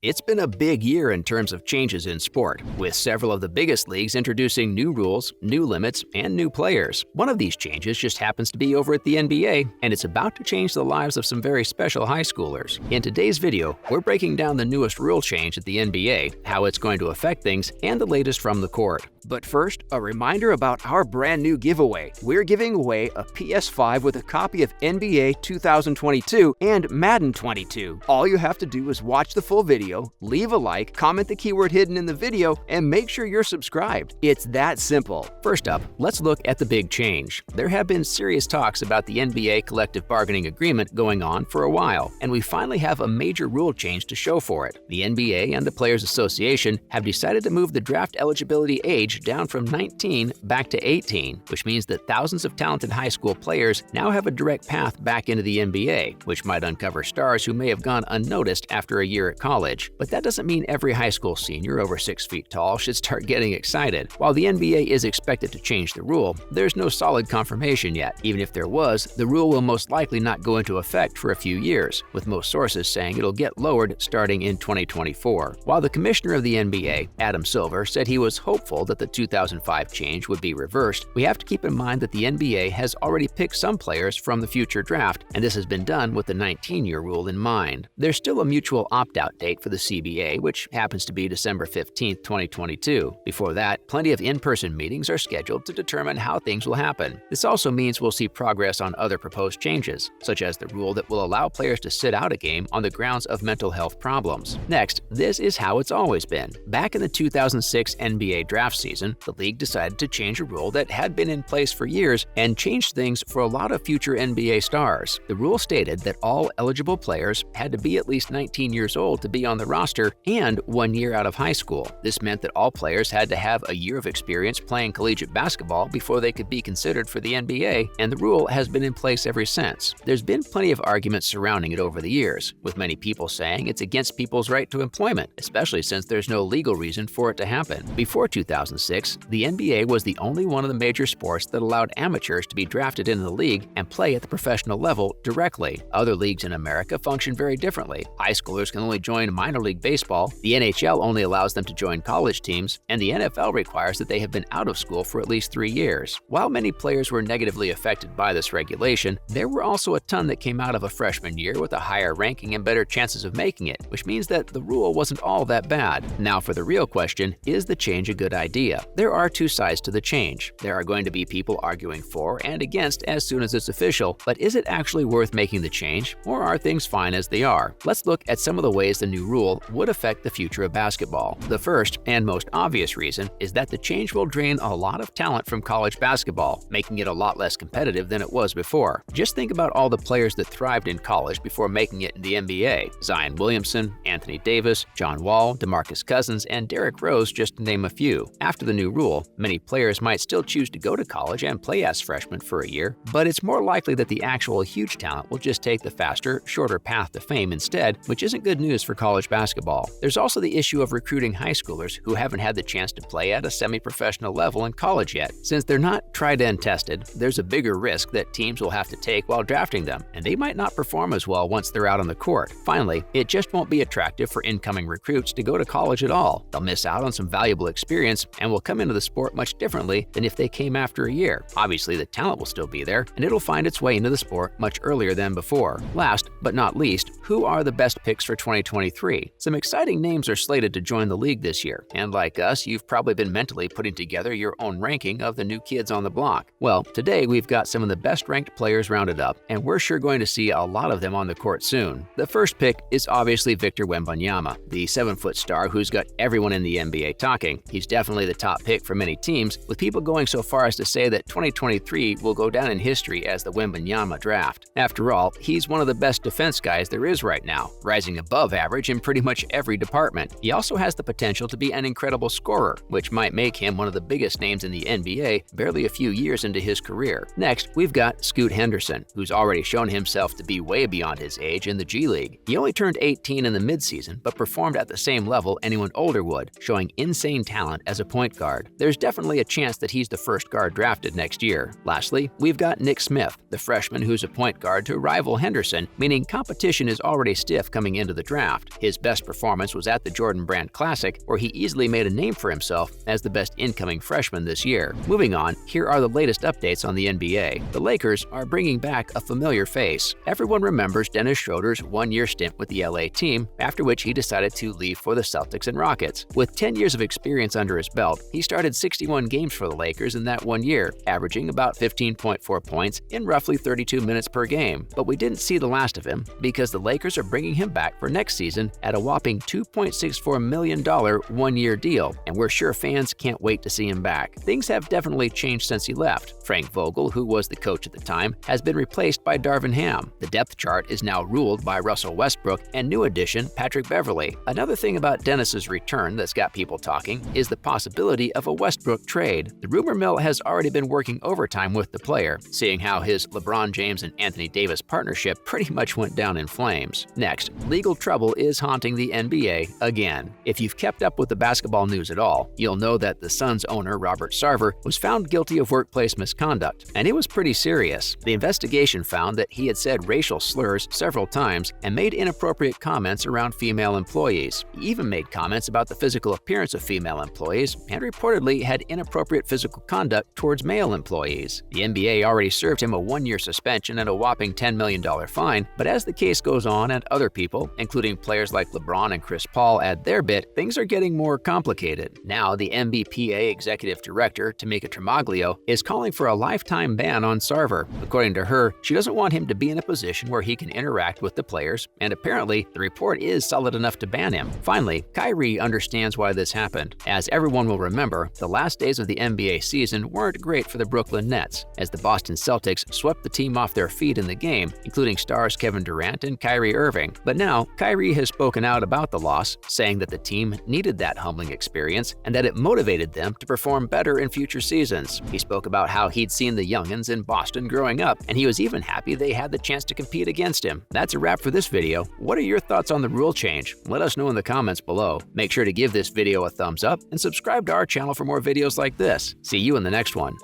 It's been a big year in terms of changes in sport, with several of the biggest leagues introducing new rules, new limits, and new players. One of these changes just happens to be over at the NBA, and it's about to change the lives of some very special high schoolers. In today's video, we're breaking down the newest rule change at the NBA, how it's going to affect things, and the latest from the court. But first, a reminder about our brand new giveaway. We're giving away a PS5 with a copy of NBA 2022 and Madden 22. All you have to do is watch the full video, leave a like, comment the keyword hidden in the video, and make sure you're subscribed. It's that simple. First up, let's look at the big change. There have been serious talks about the NBA collective bargaining agreement going on for a while, and we finally have a major rule change to show for it. The NBA and the Players Association have decided to move the draft eligibility age down from 19 back to 18, which means that thousands of talented high school players now have a direct path back into the NBA, which might uncover stars who may have gone unnoticed after a year at college. But that doesn't mean every high school senior over 6 feet tall should start getting excited. While the NBA is expected to change the rule, there's no solid confirmation yet. Even if there was, the rule will most likely not go into effect for a few years, with most sources saying it'll get lowered starting in 2024. While the commissioner of the NBA, Adam Silver, said he was hopeful that the 2005 change would be reversed, we have to keep in mind that the NBA has already picked some players from the future draft, and this has been done with the 19-year rule in mind. There's still a mutual opt-out date for the CBA, which happens to be December 15, 2022. Before that, plenty of in-person meetings are scheduled to determine how things will happen. This also means we'll see progress on other proposed changes, such as the rule that will allow players to sit out a game on the grounds of mental health problems. Next, this is how it's always been. Back in the 2006 NBA draft season, the league decided to change a rule that had been in place for years and changed things for a lot of future NBA stars. The rule stated that all eligible players had to be at least 19 years old to be on the roster and 1 year out of high school. This meant that all players had to have a year of experience playing collegiate basketball before they could be considered for the NBA, and the rule has been in place ever since. There's been plenty of arguments surrounding it over the years, with many people saying it's against people's right to employment, especially since there's no legal reason for it to happen. Before 2006, the NBA was the only one of the major sports that allowed amateurs to be drafted into the league and play at the professional level directly. Other leagues in America function very differently. High schoolers can only join minor league baseball, the NHL only allows them to join college teams, and the NFL requires that they have been out of school for at least 3 years. While many players were negatively affected by this regulation, there were also a ton that came out of a freshman year with a higher ranking and better chances of making it, which means that the rule wasn't all that bad. Now for the real question, is the change a good idea? There are two sides to the change. There are going to be people arguing for and against as soon as it's official, but is it actually worth making the change, or are things fine as they are? Let's look at some of the ways the new rule would affect the future of basketball. The first and most obvious reason is that the change will drain a lot of talent from college basketball, making it a lot less competitive than it was before. Just think about all the players that thrived in college before making it in the NBA. Zion Williamson, Anthony Davis, John Wall, DeMarcus Cousins, and Derrick Rose, just to name a few. After the new rule, many players might still choose to go to college and play as freshmen for a year, but it's more likely that the actual huge talent will just take the faster, shorter path to fame instead, which isn't good news for college basketball. There's also the issue of recruiting high schoolers who haven't had the chance to play at a semi-professional level in college yet. Since they're not tried and tested, there's a bigger risk that teams will have to take while drafting them, and they might not perform as well once they're out on the court. Finally, it just won't be attractive for incoming recruits to go to college at all. They'll miss out on some valuable experience and will come into the sport much differently than if they came after a year. Obviously, the talent will still be there, and it'll find its way into the sport much earlier than before. Last but not least, who are the best picks for 2023? Some exciting names are slated to join the league this year, and like us, you've probably been mentally putting together your own ranking of the new kids on the block. Well, today we've got some of the best ranked players rounded up, and we're sure going to see a lot of them on the court soon. The first pick is obviously Victor Wembanyama, the 7-foot star who's got everyone in the NBA talking. He's definitely the top pick for many teams, with people going so far as to say that 2023 will go down in history as the Wembanyama draft. After all, he's one of the best defense guys there is right now, rising above average in pretty much every department. He also has the potential to be an incredible scorer, which might make him one of the biggest names in the NBA barely a few years into his career. Next, we've got Scoot Henderson, who's already shown himself to be way beyond his age in the G League. He only turned 18 in the midseason, but performed at the same level anyone older would, showing insane talent as a point guard. There's definitely a chance that he's the first guard drafted next year. Lastly, we've got Nick Smith, the freshman who's a point guard to rival Henderson, meaning competition is already stiff coming into the draft. His His best performance was at the Jordan Brand Classic, where he easily made a name for himself as the best incoming freshman this year. Moving on, here are the latest updates on the NBA. The Lakers are bringing back a familiar face. Everyone remembers Dennis Schroeder's one-year stint with the LA team, after which he decided to leave for the Celtics and Rockets. With 10 years of experience under his belt, he started 61 games for the Lakers in that 1 year, averaging about 15.4 points in roughly 32 minutes per game. But we didn't see the last of him because the Lakers are bringing him back for next season at a whopping $2.64 million one-year deal, and we're sure fans can't wait to see him back. Things have definitely changed since he left. Frank Vogel, who was the coach at the time, has been replaced by Darvin Ham. The depth chart is now ruled by Russell Westbrook and new addition Patrick Beverley. Another thing about Dennis's return that's got people talking is the possibility of a Westbrook trade. The rumor mill has already been working overtime with the player, seeing how his LeBron James and Anthony Davis partnership pretty much went down in flames. Next, legal trouble is haunting the NBA again. If you've kept up with the basketball news at all, you'll know that the Suns owner Robert Sarver was found guilty of workplace misconduct, and it was pretty serious. The investigation found that he had said racial slurs several times and made inappropriate comments around female employees. He even made comments about the physical appearance of female employees and reportedly had inappropriate physical conduct towards male employees. The NBA already served him a one-year suspension and a whopping $10 million fine, but as the case goes on and other people, including players like LeBron and Chris Paul, add their bit, things are getting more complicated. Now, the NBPA executive director, Tamika Tremaglio, is calling for a lifetime ban on Sarver. According to her, she doesn't want him to be in a position where he can interact with the players, and apparently, the report is solid enough to ban him. Finally, Kyrie understands why this happened. As everyone will remember, the last days of the NBA season weren't great for the Brooklyn Nets, as the Boston Celtics swept the team off their feet in the game, including stars Kevin Durant and Kyrie Irving. But now, Kyrie has spoken out about the loss, saying that the team needed that humbling experience and that it motivated them to perform better in future seasons. He spoke about how he'd seen the youngins in Boston growing up, and he was even happy they had the chance to compete against him. That's a wrap for this video. What are your thoughts on the rule change? Let us know in the comments below. Make sure to give this video a thumbs up and subscribe to our channel for more videos like this. See you in the next one.